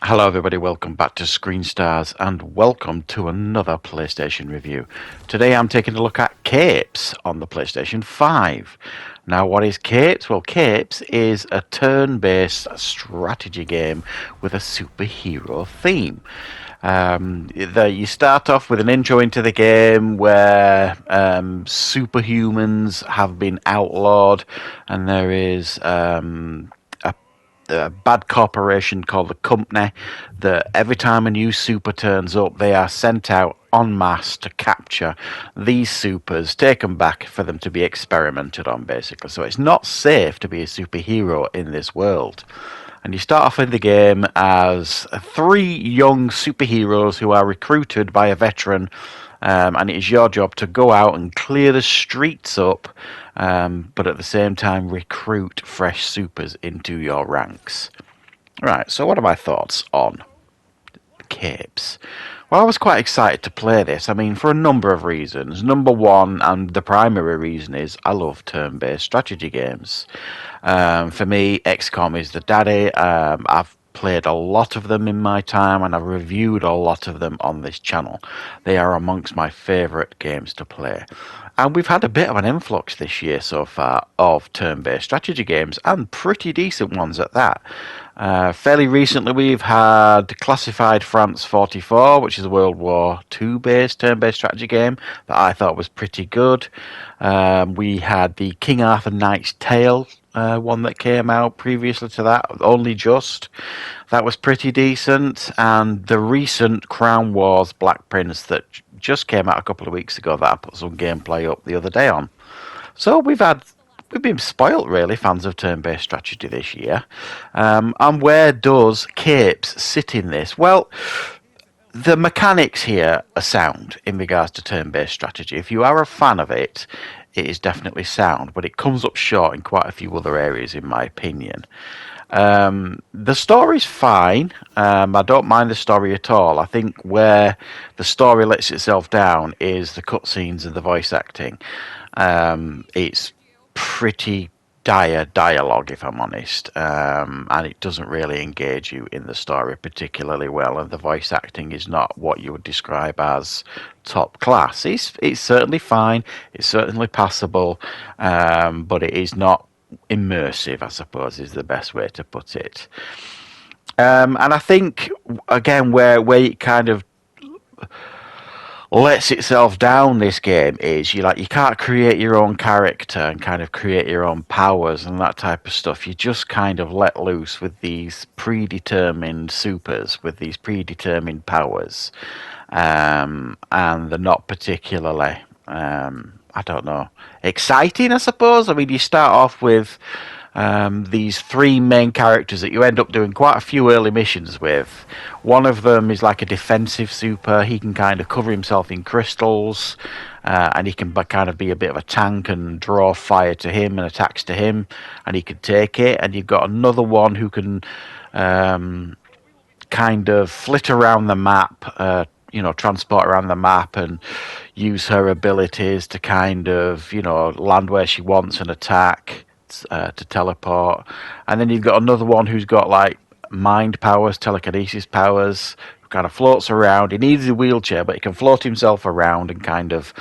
Hello everybody, welcome back to Screenstars and welcome to another PlayStation review. Today I'm taking a look at Capes on the PlayStation 5. Now what is Capes? Well, Capes is a turn-based strategy game with a superhero theme. You start off with an intro into the game where superhumans have been outlawed and there is a bad corporation called the Company that every time a new super turns up, they are sent out en masse to capture these supers, take them back for them to be experimented on, basically. So it's not safe to be a superhero in this world. And you start off in the game as three young superheroes who are recruited by a veteran, and it is your job to go out and clear the streets up, but at the same time recruit fresh supers into your ranks. Right, so what are my thoughts on Capes? Well, I was quite excited to play this. I mean, for a number of reasons. Number one, and the primary reason, is I love turn-based strategy games. For me, XCOM is the daddy. I've played a lot of them in my time, and I've reviewed a lot of them on this channel. They are amongst my favourite games to play. And we've had a bit of an influx this year so far of turn-based strategy games, and pretty decent ones at that. Fairly recently, we've had Classified France 44, which is a World War II based turn-based strategy game that I thought was pretty good. We had the King Arthur Knight's Tale one that came out previously to that, only just. That was pretty decent. And the recent Crown Wars Black Prince that just came out a couple of weeks ago that I put some gameplay up the other day on. So we've been spoilt, really, fans of turn-based strategy this year. And where does Capes sit in this? Well, the mechanics here are sound in regards to turn-based strategy. If you are a fan of it, it is definitely sound, but it comes up short in quite a few other areas, in my opinion. The story's fine. I don't mind the story at all. I think where the story lets itself down is the cutscenes and the voice acting. It's pretty dire dialogue, if I'm honest, and it doesn't really engage you in the story particularly well, and the voice acting is not what you would describe as top class. It's certainly fine, it's certainly passable, but it is not immersive, I suppose, is the best way to put it. And I think, again, where it kind of lets itself down, this game, is you can't create your own character and kind of create your own powers and that type of stuff. You just kind of let loose with these predetermined supers, with these predetermined powers, and they're not particularly I don't know, exciting, I suppose. I mean, you start off with these three main characters that you end up doing quite a few early missions with. One of them is like a defensive super. He can kind of cover himself in crystals, and he can kind of be a bit of a tank and draw fire to him and attacks to him, and he can take it. And you've got another one who can kind of flit around the map, transport around the map and use her abilities to kind of, land where she wants and attack, to teleport. And then you've got another one who's got like mind powers, telekinesis powers, who kind of floats around. He needs a wheelchair, but he can float himself around and kind of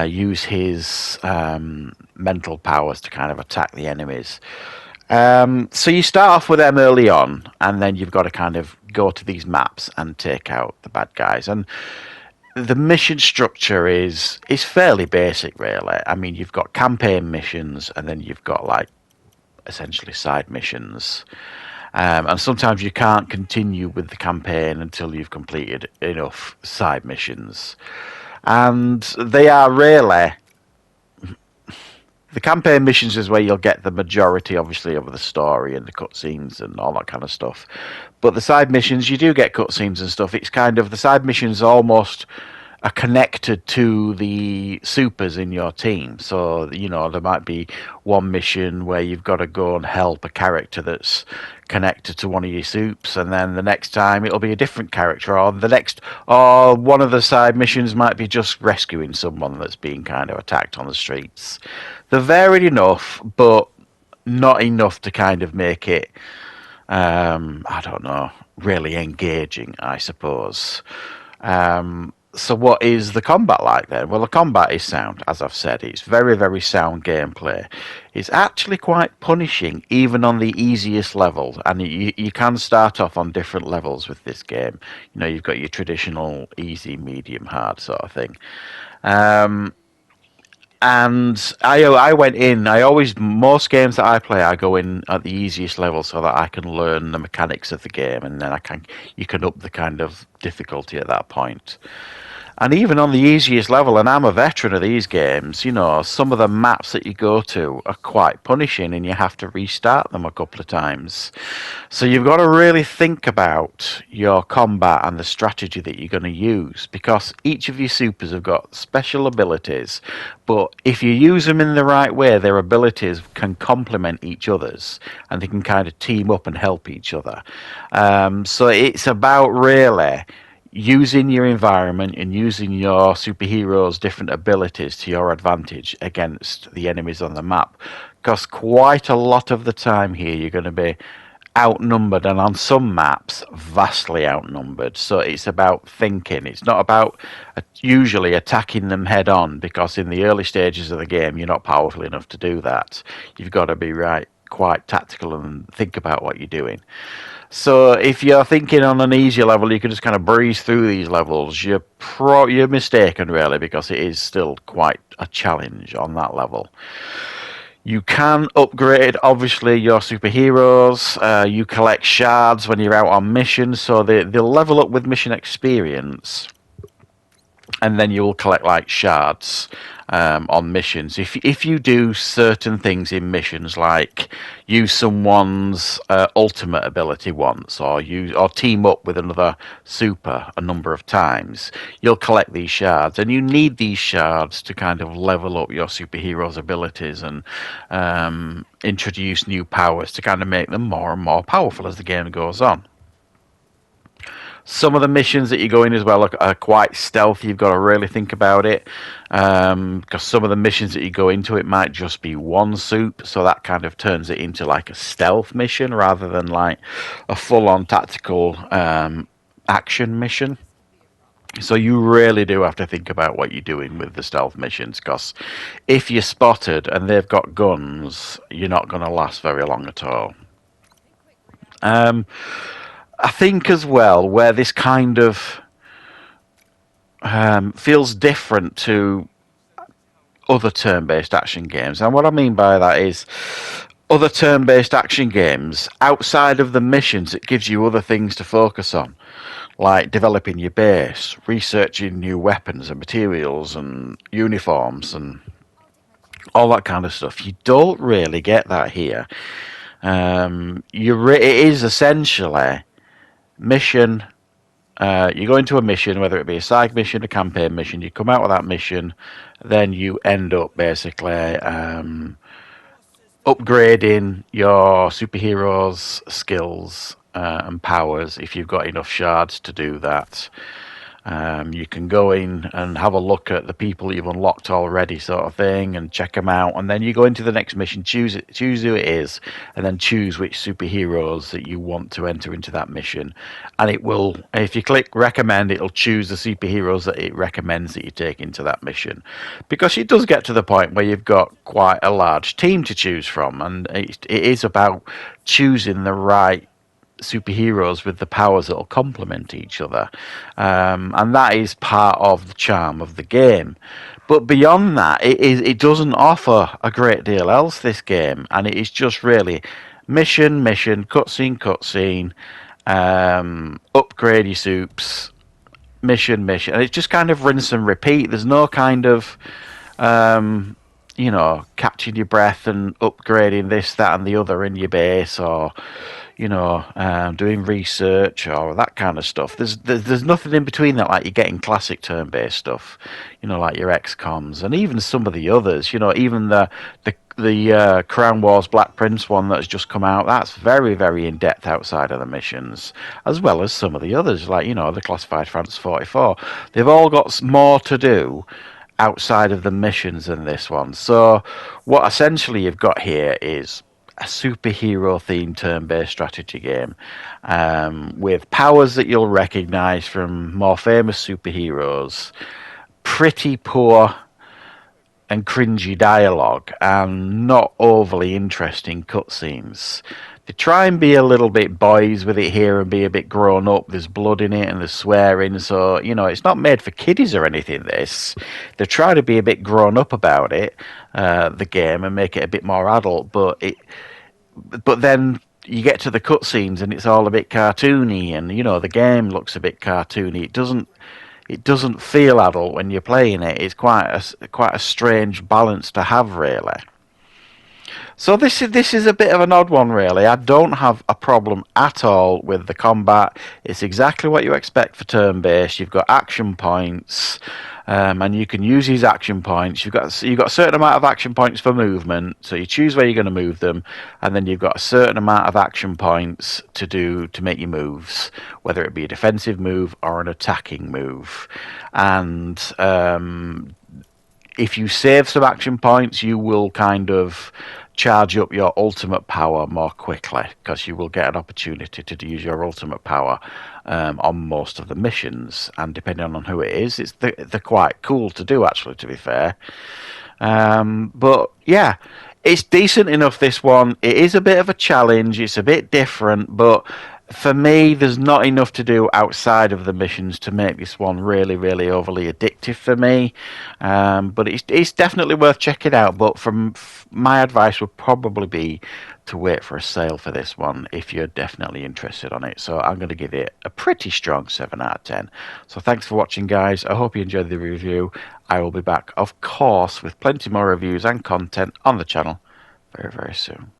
use his mental powers to kind of attack the enemies. So you start off with them early on, and then you've got to kind of go to these maps and take out the bad guys. And the mission structure is fairly basic, really. I mean, you've got campaign missions, and then you've got like essentially side missions. And sometimes you can't continue with the campaign until you've completed enough side missions. And they are really... The campaign missions is where you'll get the majority, obviously, of the story and the cutscenes and all that kind of stuff. But the side missions, you do get cutscenes and stuff. It's kind of, the side missions almost are connected to the supers in your team. So, there might be one mission where you've got to go and help a character that's connected to one of your supes, and then the next time it'll be a different character, or one of the side missions might be just rescuing someone that's being kind of attacked on the streets. They're varied enough, but not enough to kind of make it, I don't know, really engaging, I suppose. So what is the combat like then? Well, the combat is sound, as I've said. It's very, very sound gameplay. It's actually quite punishing, even on the easiest level. And you can start off on different levels with this game. You know, you've got your traditional easy, medium, hard sort of thing. Um, and I went in. Most games that I play, I go in at the easiest level so that I can learn the mechanics of the game, and then you can up the kind of difficulty at that point. And even on the easiest level, and I'm a veteran of these games, you know, some of the maps that you go to are quite punishing and you have to restart them a couple of times. So you've got to really think about your combat and the strategy that you're going to use, because each of your supers have got special abilities, but if you use them in the right way, their abilities can complement each other's and they can kind of team up and help each other. So it's about really using your environment and using your superheroes' different abilities to your advantage against the enemies on the map. Because quite a lot of the time here, you're going to be outnumbered, and on some maps, vastly outnumbered. So it's about thinking. It's not about usually attacking them head on, because in the early stages of the game, you're not powerful enough to do that. You've got to be quite tactical and think about what you're doing. So if you're thinking on an easier level, you can just kind of breeze through these levels. You're mistaken, really, because it is still quite a challenge on that level. You can upgrade, obviously, your superheroes. You collect shards when you're out on missions, so they'll level up with mission experience, and then you'll collect like shards on missions. If you do certain things in missions, like use someone's ultimate ability once, or team up with another super a number of times, you'll collect these shards, and you need these shards to kind of level up your superhero's abilities and introduce new powers to kind of make them more and more powerful as the game goes on. Some of the missions that you go in as well are quite stealthy. You've got to really think about it, because some of the missions that you go into, it might just be one soup, so that kind of turns it into like a stealth mission rather than like a full-on tactical action mission. So you really do have to think about what you're doing with the stealth missions, because if you're spotted and they've got guns, you're not going to last very long at all. I think as well, where this kind of feels different to other turn-based action games, and what I mean by that is other turn-based action games, outside of the missions, it gives you other things to focus on, like developing your base, researching new weapons and materials and uniforms and all that kind of stuff. You don't really get that here. It is essentially mission. You go into a mission, whether it be a side mission, a campaign mission, you come out of that mission, then you end up basically upgrading your superheroes' skills and powers if you've got enough shards to do that. You can go in and have a look at the people you've unlocked already, sort of thing, and check them out. And then you go into the next mission, choose who it is, and then choose which superheroes that you want to enter into that mission. And it will, if you click recommend, it'll choose the superheroes that it recommends that you take into that mission. Because it does get to the point where you've got quite a large team to choose from, and it is about choosing the right superheroes with the powers that will complement each other, and that is part of the charm of the game. But beyond that, it doesn't offer a great deal else, this game, and it is just really mission, cutscene, upgrade your soups, mission, and it's just kind of rinse and repeat. There's no kind of catching your breath and upgrading this, that, and the other in your base, or doing research or that kind of stuff. There's nothing in between that, like you're getting classic turn-based stuff, like your XComs and even some of the others. Even the Crown Wars Black Prince one that has just come out. That's very, very in depth outside of the missions, as well as some of the others, like the Classified France 44. They've all got more to do outside of the missions than this one. So what essentially you've got here is a superhero-themed turn-based strategy game with powers that you'll recognise from more famous superheroes, pretty poor and cringy dialogue, and not overly interesting cutscenes. They try and be a little bit boys with it here and be a bit grown up. There's blood in it and there's swearing, so it's not made for kiddies or anything. They try to be a bit grown up about it, the game, and make it a bit more adult. But then you get to the cutscenes and it's all a bit cartoony, and the game looks a bit cartoony. It doesn't feel adult when you're playing it. It's quite a strange balance to have, really. So this is a bit of an odd one, really. I don't have a problem at all with the combat. It's exactly what you expect for turn-based. You've got action points, and you can use these action points. You've got a certain amount of action points for movement, so you choose where you're going to move them, and then you've got a certain amount of action points to make your moves, whether it be a defensive move or an attacking move, and if you save some action points, you will kind of charge up your ultimate power more quickly, because you will get an opportunity to use your ultimate power on most of the missions, and depending on who it is, they're quite cool to do, actually, to be fair. But yeah, it's decent enough, this one. It is a bit of a challenge, it's a bit different, but for me, there's not enough to do outside of the missions to make this one really, really overly addictive for me. But it's definitely worth checking out. But my advice would probably be to wait for a sale for this one if you're definitely interested on it. So I'm going to give it a pretty strong 7 out of 10. So thanks for watching, guys. I hope you enjoyed the review. I will be back, of course, with plenty more reviews and content on the channel very, very soon.